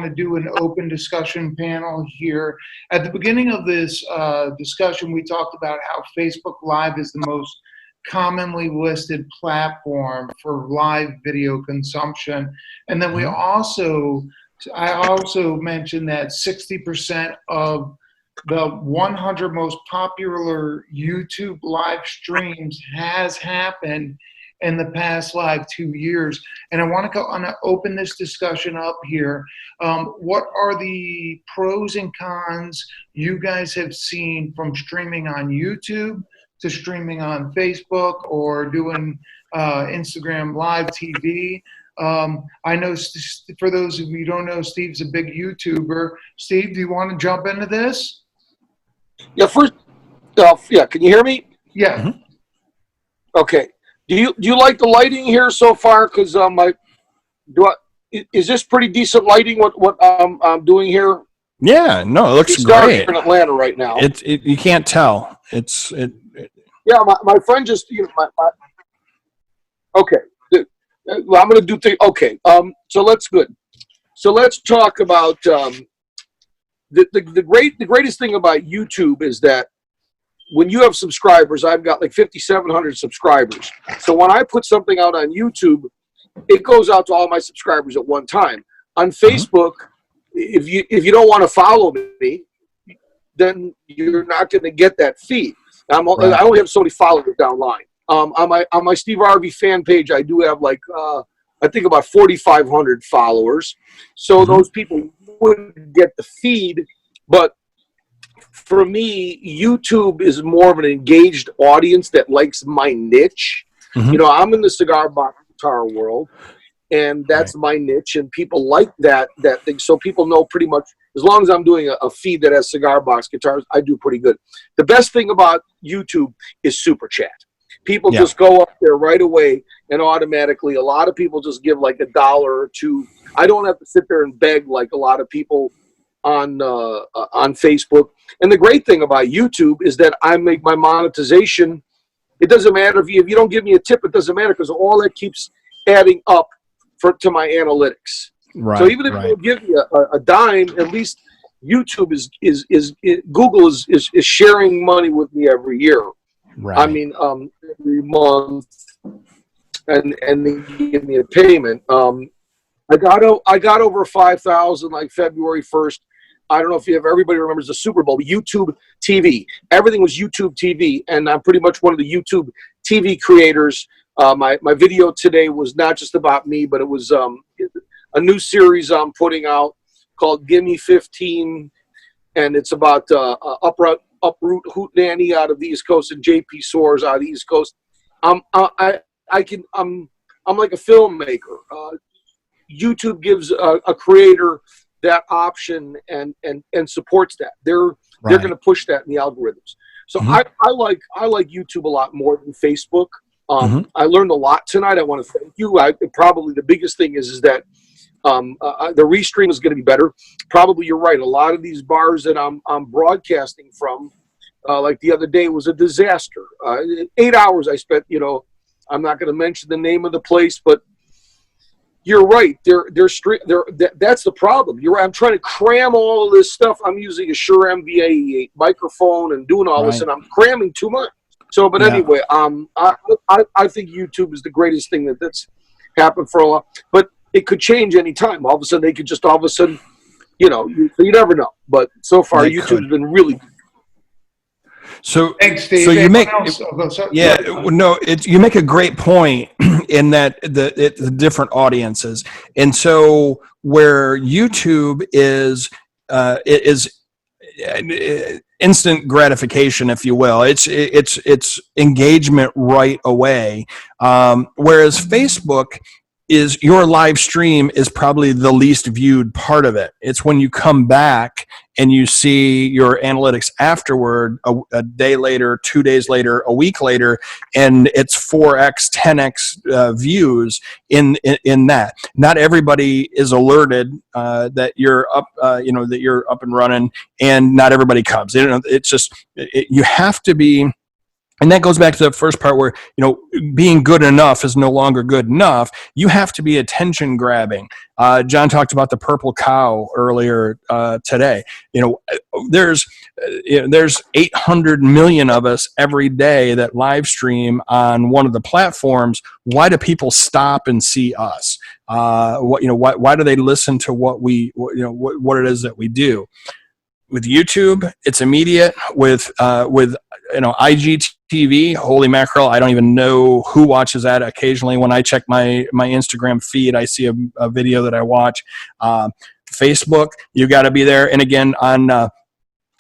to do an open discussion panel here. At the beginning of this discussion, we talked about how Facebook Live is the most commonly listed platform for live video consumption. And then I also mentioned that 60% of the 100 most popular YouTube live streams has happened in the past 2 years. And I want to open this discussion up here. What are the pros and cons you guys have seen from streaming on YouTube to streaming on Facebook or doing Instagram live TV? I know, for those of you who don't know, Steve's a big YouTuber. Steve, do you want to jump into this? Yeah, can you hear me? Yeah. Mm-hmm. Okay. Do you like the lighting here so far? Because is this pretty decent lighting? What I'm doing here? Yeah, no, it looks dark great. here in Atlanta right now. You can't tell. Yeah, my friend just okay. Well, I'm going to do things. Okay. So that's good. So let's talk about the greatest thing about YouTube is that when you have subscribers, I've got like 5,700 subscribers. So when I put something out on YouTube, it goes out to all my subscribers at one time. On Facebook, if you don't want to follow me, then you're not going to get that feed. I only have so many followers down line. On my Steve Harvey fan page, I do have like I think about 4,500 followers. So those people wouldn't get the feed, but for me, YouTube is more of an engaged audience that likes my niche. You know, I'm in the cigar box guitar world, and that's my niche, and people like that thing. So people know pretty much, as long as I'm doing a feed that has cigar box guitars, I do pretty good. The best thing about YouTube is Super Chat. People just go up there right away, and automatically, a lot of people just give like $1 or $2. I don't have to sit there and beg like a lot of people on Facebook. And the great thing about YouTube is that I make my monetization. It doesn't matter if you don't give me a tip. It doesn't matter, because all that keeps adding up to my analytics. Right. So even if you don't give me a dime, at least YouTube Google is sharing money with me every year. Right. I mean, every month, and they give me a payment. I got over 5,000 like February 1st. I don't know if everybody remembers the Super Bowl, YouTube TV. Everything was YouTube TV, and I'm pretty much one of the YouTube TV creators. My video today was not just about me, but it was a new series I'm putting out called Gimme 15, and it's about uproot hootenanny out of the East Coast and JP Soares out of the East Coast. I'm like a filmmaker. YouTube gives a creator that option and supports that. They're going to push that in the algorithms. So I like YouTube a lot more than Facebook. I learned a lot tonight. I want to thank you. Probably the biggest thing is that the restream is going to be better. Probably you're right. A lot of these bars that I'm broadcasting from, like the other day, was a disaster. 8 hours I spent. I'm not going to mention the name of the place, but you're right. That's the problem. You're right. I'm trying to cram all of this stuff. I'm using a Shure MV88 microphone and doing all this, and I'm cramming too much. So, but anyway, I think YouTube is the greatest thing that's happened for a while. But it could change any time. All of a sudden, they could just all of a sudden, you never know. But so far, YouTube's been really good. So, thanks, Steve. So you make you make a great point in that the different audiences, and so where YouTube is instant gratification, if you will. It's engagement right away, whereas Facebook is your live stream is probably the least viewed part of it. It's when you come back and you see your analytics afterward, a day later, 2 days later, a week later, and it's 4x, 10x views in that. Not everybody is alerted that you're up, that you're up and running, and not everybody comes. It's just you have to be. And that goes back to the first part where, being good enough is no longer good enough. You have to be attention grabbing. John talked about the purple cow earlier today. There's 800 million of us every day that live stream on one of the platforms. Why do people stop and see us? Why do they listen to what it is that we do? With YouTube, it's immediate. With IGTV, holy mackerel, I don't even know who watches that. Occasionally when I check my Instagram feed, I see a video that I watch. Facebook, you got to be there. And again, on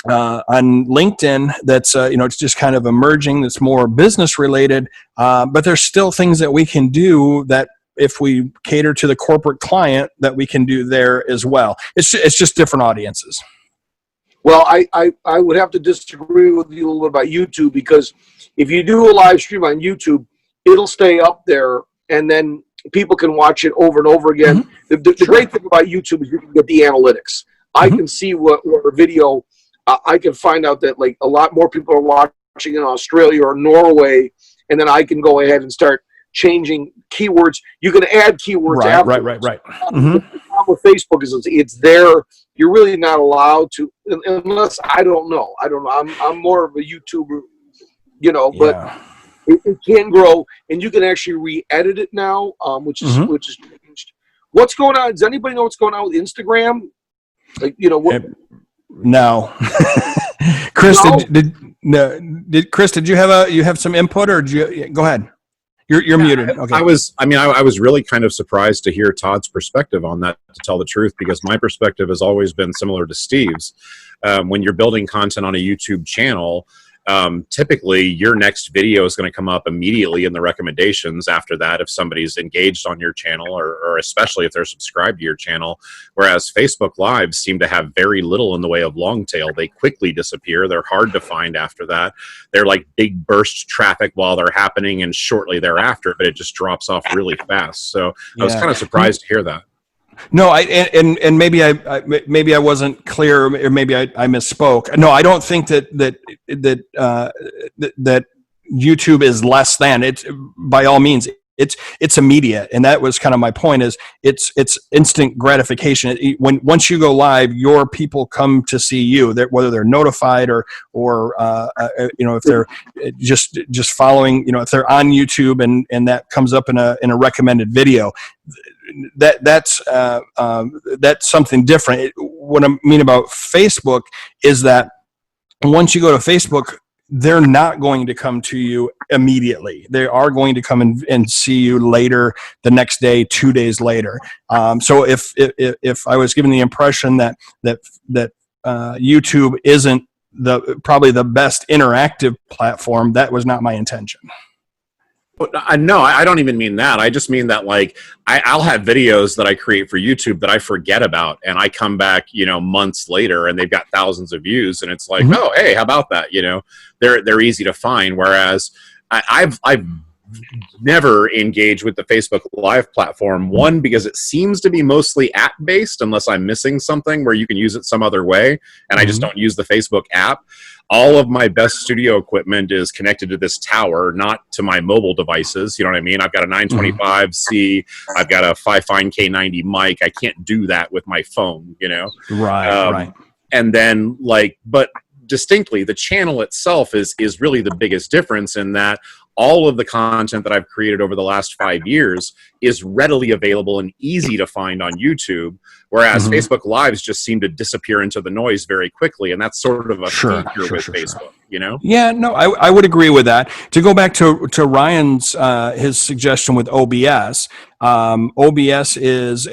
LinkedIn, that's it's just kind of emerging. That's more business related, but there's still things that we can do that if we cater to the corporate client that we can do there as well. It's just different audiences. Well, I would have to disagree with you a little bit about YouTube, because if you do a live stream on YouTube, it'll stay up there and then people can watch it over and over again. Mm-hmm. The great thing about YouTube is you can get the analytics. I can see what a video, I can find out that like a lot more people are watching in Australia or Norway, and then I can go ahead and start changing keywords. You can add keywords afterwards. Right. Mm-hmm. The problem with Facebook is it's there. You're really not allowed to, unless I don't know. I'm more of a YouTuber, but it can grow, and you can actually re-edit it now, which is changed. What's going on? Does anybody know what's going on with Instagram? Like, what? No. Chris, Chris, did you have some input, or go ahead? You're muted. Okay. I was really kind of surprised to hear Todd's perspective on that, to tell the truth, because my perspective has always been similar to Steve's. When you're building content on a YouTube channel, typically your next video is going to come up immediately in the recommendations after that if somebody's engaged on your channel, or especially if they're subscribed to your channel. Whereas Facebook Lives seem to have very little in the way of long tail. They quickly disappear. They're hard to find after that. They're like big burst traffic while they're happening and shortly thereafter, but it just drops off really fast. So I was kind of surprised to hear that. No, and maybe I wasn't clear, or maybe I misspoke. No, I don't think that YouTube is less than. It's by all means it's immediate, and that was kind of my point. Is it's instant gratification. Once you go live, your people come to see you. Whether they're notified or if they're just following, if they're on YouTube and that comes up in a recommended video. That's something different. What I mean about Facebook is that once you go to Facebook, they're not going to come to you immediately. They are going to come and see you later, the next day, 2 days later. So if I was given the impression that YouTube isn't probably the best interactive platform, that was not my intention. No, I don't even mean that. I just mean that, like, I'll have videos that I create for YouTube that I forget about, and I come back, months later, and they've got thousands of views, and it's like, oh, hey, how about that? They're easy to find. Whereas I've never engaged with the Facebook Live platform. One, because it seems to be mostly app-based, unless I'm missing something where you can use it some other way, and I just don't use the Facebook app. All of my best studio equipment is connected to this tower, not to my mobile devices. You know what I mean? I've got a 925C. I've got a Fifine K90 mic. I can't do that with my phone, Right. And then, but distinctly, the channel itself is really the biggest difference, in that all of the content that I've created over the last 5 years is readily available and easy to find on YouTube, whereas Facebook Lives just seem to disappear into the noise very quickly, and that's sort of a feature with Facebook, Yeah, no, I would agree with that. To go back to Ryan's his suggestion with OBS, OBS is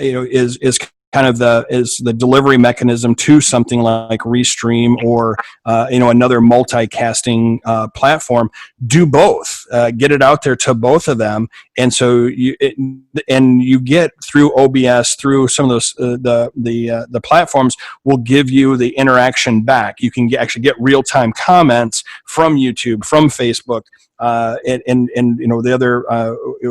kind of the delivery mechanism to something like Restream or another multicasting platform. Do both, get it out there to both of them, and so you get through OBS, through some of those the platforms will give you the interaction back. You can actually get real time comments from YouTube, from Facebook, and the other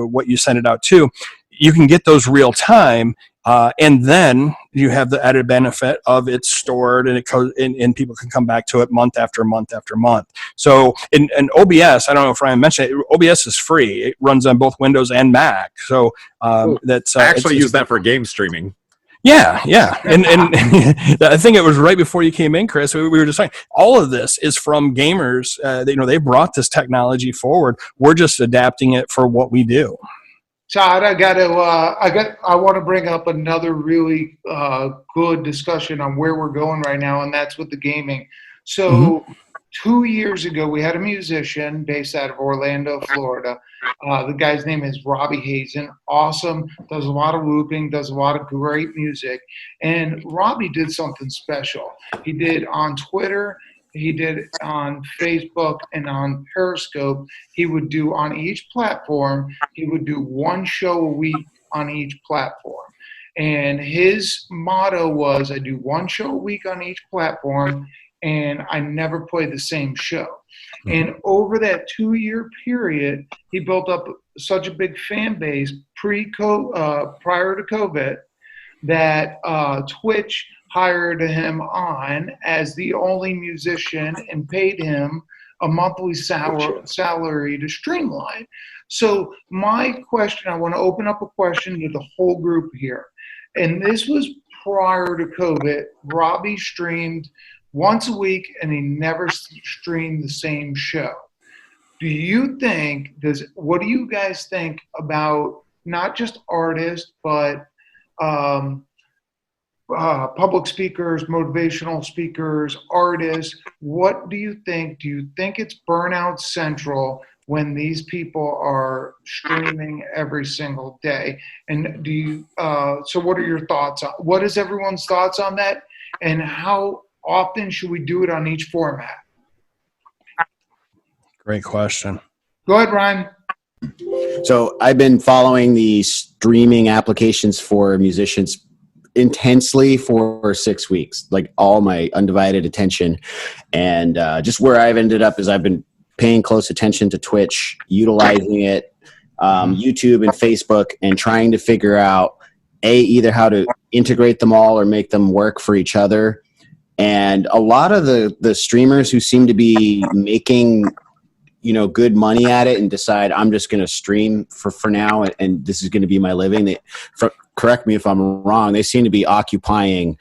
what you send it out to. You can get those real time. And then you have the added benefit of it's stored and and people can come back to it month after month after month. So in OBS, I don't know if Ryan mentioned it, OBS is free. It runs on both Windows and Mac. So that's I actually use that for game streaming. Yeah, and I think it was right before you came in, Chris. We were just saying all of this is from gamers. They brought this technology forward. We're just adapting it for what we do. Todd, I want to bring up another really good discussion on where we're going right now, and that's with the gaming. So 2 years ago, we had a musician based out of Orlando, Florida. The guy's name is Robbie Hazen. Awesome. Does a lot of looping, does a lot of great music. And Robbie did something special. He did on Twitter, he did on Facebook, and on Periscope. He would do on each platform, he would do one show a week on each platform. And his motto was, I do one show a week on each platform, and I never play the same show. And over that 2-year period, he built up such a big fan base prior to COVID that Twitch hired him on as the only musician and paid him a monthly salary to streamline. So my question, I want to open up a question to the whole group here. And this was prior to COVID. Robbie streamed once a week, and he never streamed the same show. What do you guys think about not just artists, but public speakers, motivational speakers, artists? What do you think? Do you think it's burnout central when these people are streaming every single day? And so what are your thoughts on, what is everyone's thoughts on that? And how often should we do it on each format? Great question. Go ahead, Ryan. So I've been following the streaming applications for musicians intensely for 6 weeks, like all my undivided attention. And just where I've ended up is I've been paying close attention to Twitch, utilizing it, YouTube and Facebook, and trying to figure out either how to integrate them all or make them work for each other. And a lot of the streamers who seem to be making, good money at it and decide I'm just going to stream for now and this is going to be my living. Correct me if I'm wrong. They seem to be occupying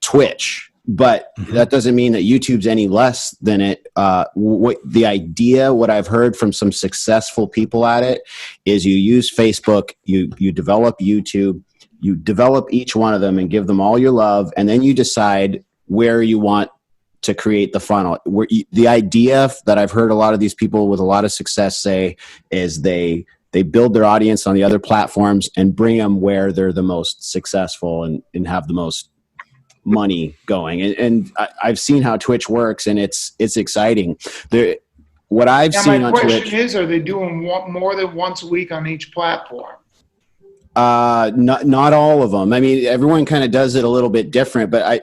Twitch, but that doesn't mean that YouTube's any less than it. What I've heard from some successful people at it is you use Facebook, you develop YouTube, you develop each one of them and give them all your love, and then you decide where you want to create the funnel. The idea that I've heard a lot of these people with a lot of success say is they build their audience on the other platforms and bring them where they're the most successful and have the most money going. And I've seen how Twitch works, and it's exciting. What I've seen on Twitch. My question is, are they doing more than once a week on each platform? Not all of them. I mean, everyone kind of does it a little bit different, but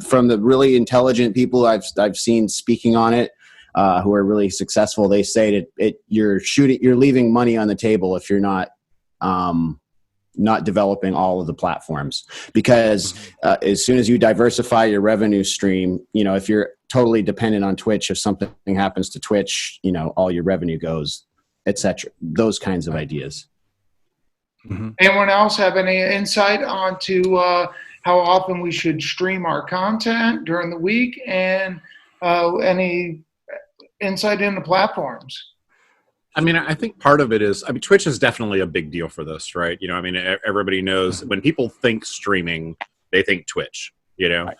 from the really intelligent people I've seen speaking on it, who are really successful, they say that you're leaving money on the table if you're not developing all of the platforms, because as soon as you diversify your revenue stream, if you're totally dependent on Twitch, if something happens to Twitch, all your revenue goes, etc. Those kinds of ideas. Mm-hmm. Anyone else have any insight onto how often we should stream our content during the week, and any insight into platforms? I mean, I think part of it is, Twitch is definitely a big deal for this, right? Everybody knows when people think streaming, they think Twitch, Right.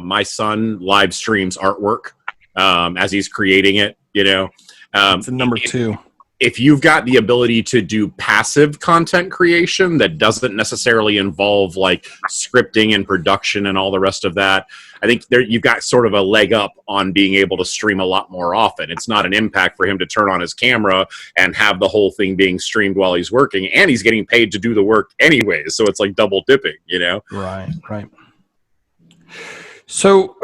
My son live streams artwork as he's creating it, It's number 2. If you've got the ability to do passive content creation that doesn't necessarily involve like scripting and production and all the rest of that, I think you've got sort of a leg up on being able to stream a lot more often. It's not an impact for him to turn on his camera and have the whole thing being streamed while he's working, and he's getting paid to do the work anyways. So it's like double dipping, Right. So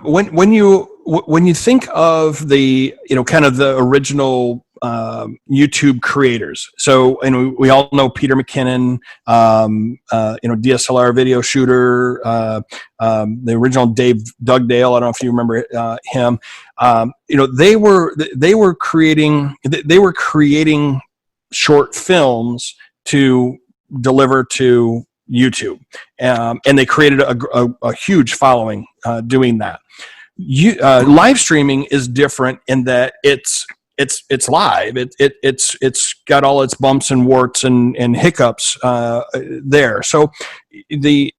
when you think of the kind of the original YouTube creators. So, and we all know Peter McKinnon, DSLR video shooter, the original Doug Dale. I don't know if you remember him. They were creating short films to deliver to YouTube, and they created a huge following doing that. Live streaming is different in that it's live. It's got all its bumps and warts and hiccups there. So the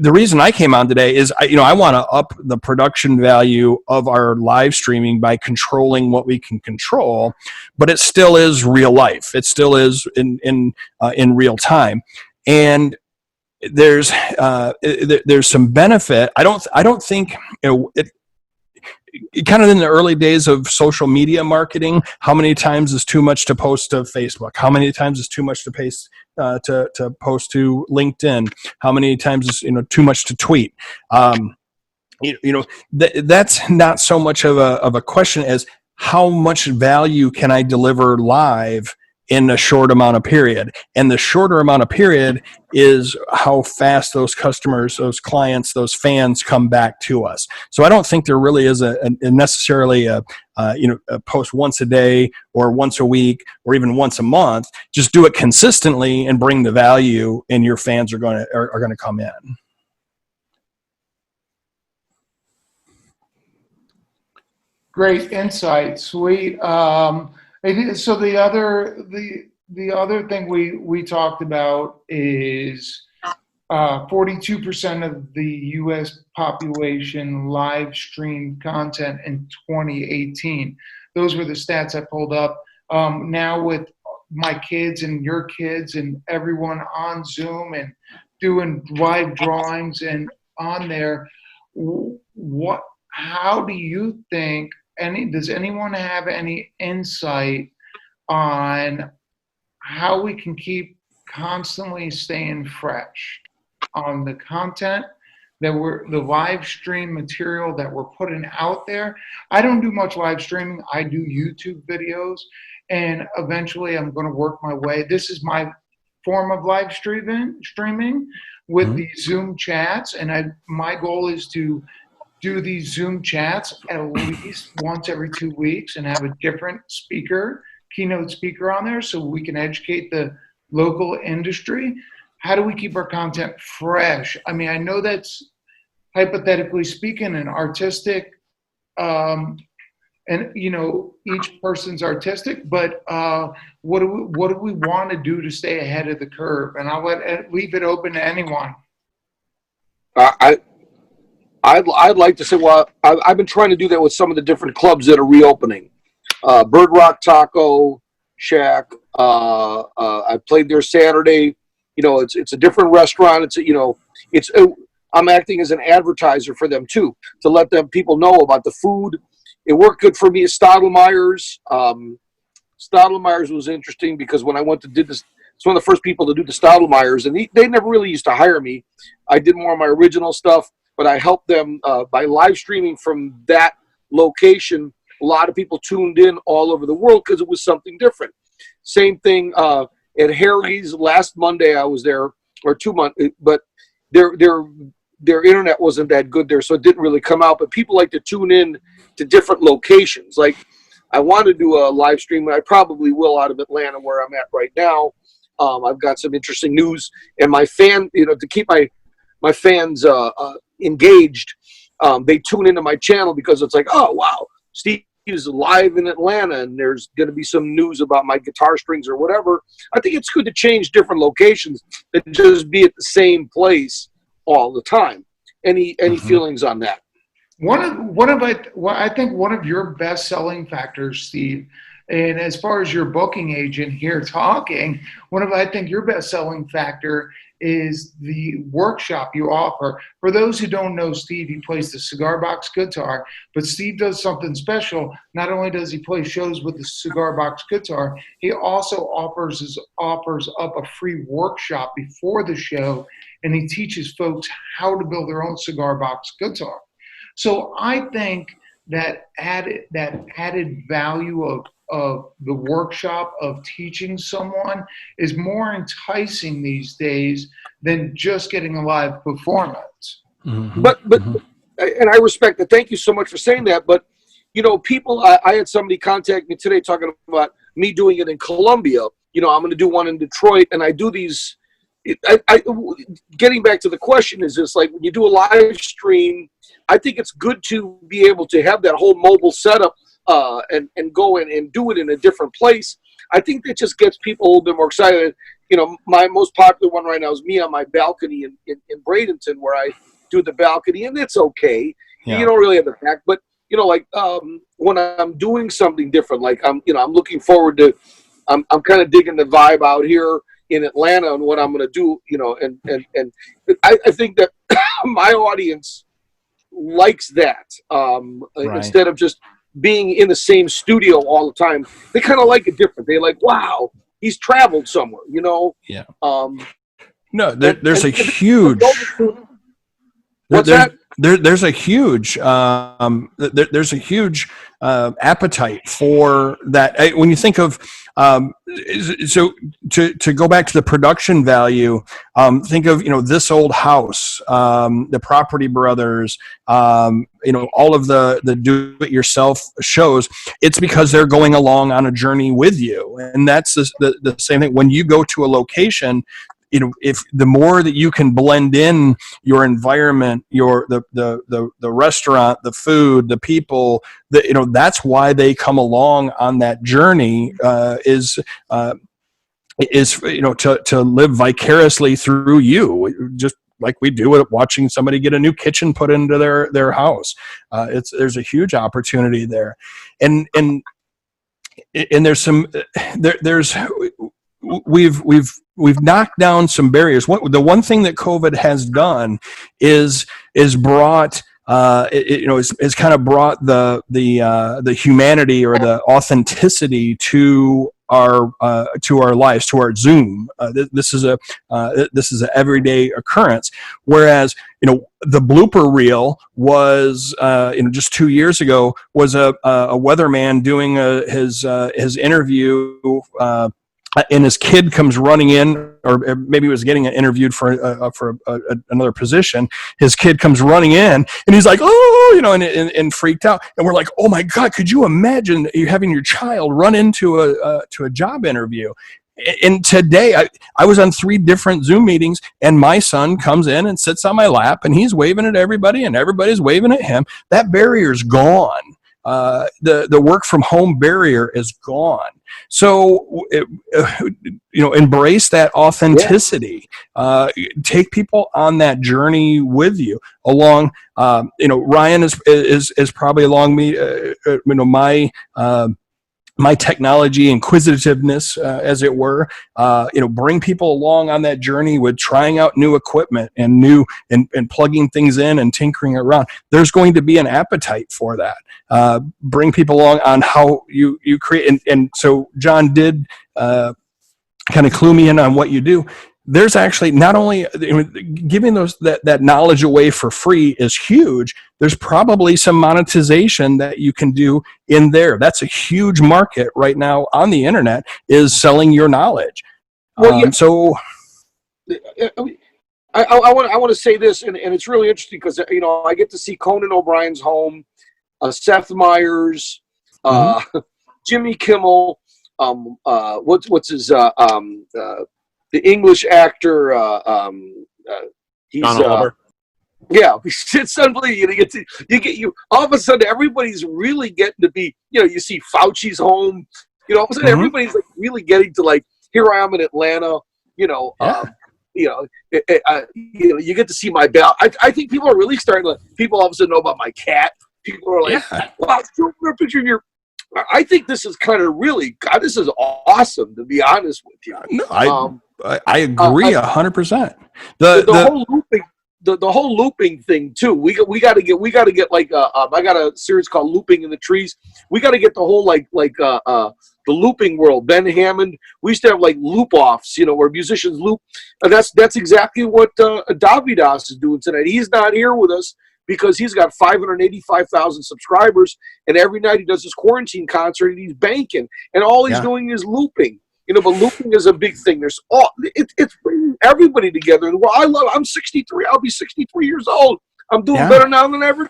reason I came on today is I want to up the production value of our live streaming by controlling what we can control, but it still is real life. It still is in real time, and there's some benefit. I don't think kind of in the early days of social media marketing, how many times is too much to post to Facebook? How many times is too much to post to post to LinkedIn? How many times is too much to tweet? That's not so much of a question as how much value can I deliver live in a short amount of period. And the shorter amount of period is how fast those customers, those clients, those fans come back to us. So I don't think there really is necessarily a post once a day or once a week or even once a month. Just do it consistently and bring the value, and your fans are going to come in. Great insight, sweet. So the other thing we talked about is 42% of the U.S. population live streamed content in 2018. Those were the stats I pulled up. Now with my kids and your kids and everyone on Zoom and doing live drawings and on there, how do you think? Does anyone have any insight on how we can keep constantly staying fresh on the content the live stream material that we're putting out there? I don't do much live streaming. I do YouTube videos, and eventually I'm going to work my way. This is my form of live streaming with the Zoom chats, and my goal is to do these Zoom chats at least once every 2 weeks and have a different keynote speaker on there so we can educate the local industry. How do we keep our content fresh? I mean, I know that's hypothetically speaking and artistic, and each person's artistic, but what do we want to do to stay ahead of the curve? And I'll leave it open to anyone. I'd like to say, well, I've been trying to do that with some of the different clubs that are reopening. Bird Rock Taco Shack. I played there Saturday. It's a different restaurant. I'm acting as an advertiser for them too, to let them people know about the food. It worked good for me at Stottlemeyer's. Stottlemeyer's was interesting because when I went to did this, it's one of the first people to do the Stottlemeyer's, and they never really used to hire me. I did more of my original stuff, but I helped them by live streaming from that location. A lot of people tuned in all over the world because it was something different. Same thing at Harry's last Monday. I was there, or 2 months, but their internet wasn't that good there, so it didn't really come out. But people like to tune in to different locations. Like I want to do a live stream, and I probably will, out of Atlanta, where I'm at right now. I've got some interesting news, and my fan, to keep my fans engaged, they tune into my channel because it's like, oh wow, Steve is live in Atlanta and there's going to be some news about my guitar strings or whatever. I think it's good to change different locations than just be at the same place all the time. Any feelings on that? I think one of your best selling factors, Steve, and as far as your booking agent here talking, I think your best selling factor is the workshop you offer. For those who don't know Steve, he plays the Cigar Box guitar, but Steve does something special. Not only does he play shows with the Cigar Box guitar, he also offers up a free workshop before the show, and he teaches folks how to build their own Cigar Box guitar. So I think that added value of of the workshop of teaching someone is more enticing these days than just getting a live performance. Mhm. But and I respect that. Thank you so much for saying that. But people, I had somebody contact me today talking about me doing it in Columbia. I'm going to do one in Detroit, and I do these. Getting back to the question is just like when you do a live stream, I think it's good to be able to have that whole mobile setup and go in and do it in a different place. I think that just gets people a little bit more excited. My most popular one right now is me on my balcony in Bradenton, where I do the balcony, and it's okay. Yeah. You don't really have the back, but when I'm doing something different, like I'm looking forward to, I'm kind of digging the vibe out here in Atlanta and what I'm going to do, and I think that my audience likes that Right. instead of just being in the same studio all the time. They kind of like it different. They like, wow, he's traveled somewhere, Yeah. No, There's a huge. What's that? There's a huge there's a huge appetite for that. When you think of so to go back to the production value, think of This Old House, the Property Brothers, all of the do-it-yourself shows. It's because they're going along on a journey with you, and that's the same thing when you go to a location. If the more that you can blend in your environment, the restaurant, the food, the people, that's why they come along on that journey. Is to live vicariously through you, just like we do with watching somebody get a new kitchen put into their house. There's a huge opportunity there, and there's we've knocked down some barriers. The one thing that COVID has done is brought is kind of brought the humanity or the authenticity to our lives, to our Zoom. This is an everyday occurrence. Whereas the blooper reel was just 2 years ago was a weatherman doing his interview. And his kid comes running in, or maybe he was getting interviewed for another position. His kid comes running in, and he's like, "Oh," and freaked out. And we're like, "Oh my God, could you imagine you having your child run into a job interview?" And today, I was on 3 different Zoom meetings, and my son comes in and sits on my lap, and he's waving at everybody, and everybody's waving at him. That barrier's gone. The work from home barrier is gone. So, embrace that authenticity. Yeah. Take people on that journey with you. Along, Ryan is probably along me. My technology inquisitiveness, as it were, bring people along on that journey with trying out new equipment and and plugging things in and tinkering around. There's going to be an appetite for that. Bring people along on how you create. And so John did kind of clue me in on what you do. There's actually not only giving that knowledge away for free is huge. There's probably some monetization that you can do in there. That's a huge market right now on the internet, is selling your knowledge. Well, so I want to say this, and it's really interesting because I get to see Conan O'Brien's home, Seth Meyers, Jimmy Kimmel, what's his the English actor, he's yeah, it's unbelievable. You all of a sudden everybody's really getting to be, you see Fauci's home, all of a sudden everybody's like really getting to, like, here I am in Atlanta, you get to see my bell. I think people are really starting to, people all of a sudden know about my cat. People are like, wow, show me a picture of your. I think this is kind of really, God, this is awesome, to be honest with you. No, I agree 100%. The whole looping thing too. We got to get like I got a series called Looping in the Trees. We got to get the whole the looping world. Ben Hammond. We used to have like loop offs, where musicians loop. And that's exactly what Davidas is doing tonight. He's not here with us, because he's got 585,000 subscribers, and every night he does his quarantine concert and he's banking, and all he's doing is looping. You know, but looping is a big thing. It's bringing everybody together. Well, I'm 63. I'll be 63 years old. I'm doing better now than ever.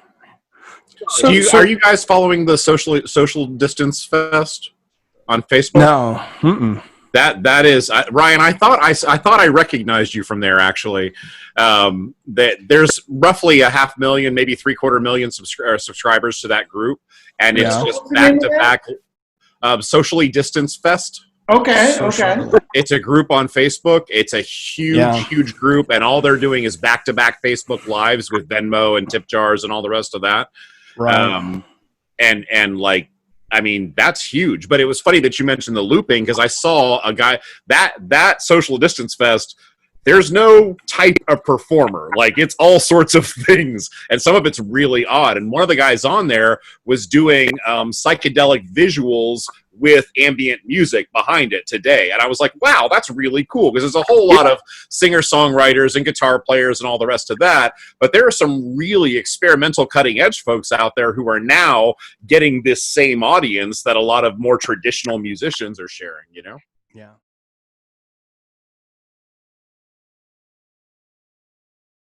So, are you guys following the social distance fest on Facebook? No. Mm-mm. That is Ryan. I thought I recognized you from there. Actually, that there's roughly 500,000, maybe 750,000 subscribers to that group, and it's just back to back. Socially Distance Fest. Okay. It's a group on Facebook. It's a huge group, and all they're doing is back to back Facebook lives with Venmo and tip jars and all the rest of that. Right. And like, I mean, that's huge. But it was funny that you mentioned the looping, because I saw a guy that Social Distance Fest. There's no type of performer. Like, it's all sorts of things, and some of it's really odd. And one of the guys on there was doing psychedelic visuals with ambient music behind it today. And I was like, wow, that's really cool, because there's a whole lot of singer-songwriters and guitar players and all the rest of that. But there are some really experimental, cutting-edge folks out there who are now getting this same audience that a lot of more traditional musicians are sharing, you know? Yeah.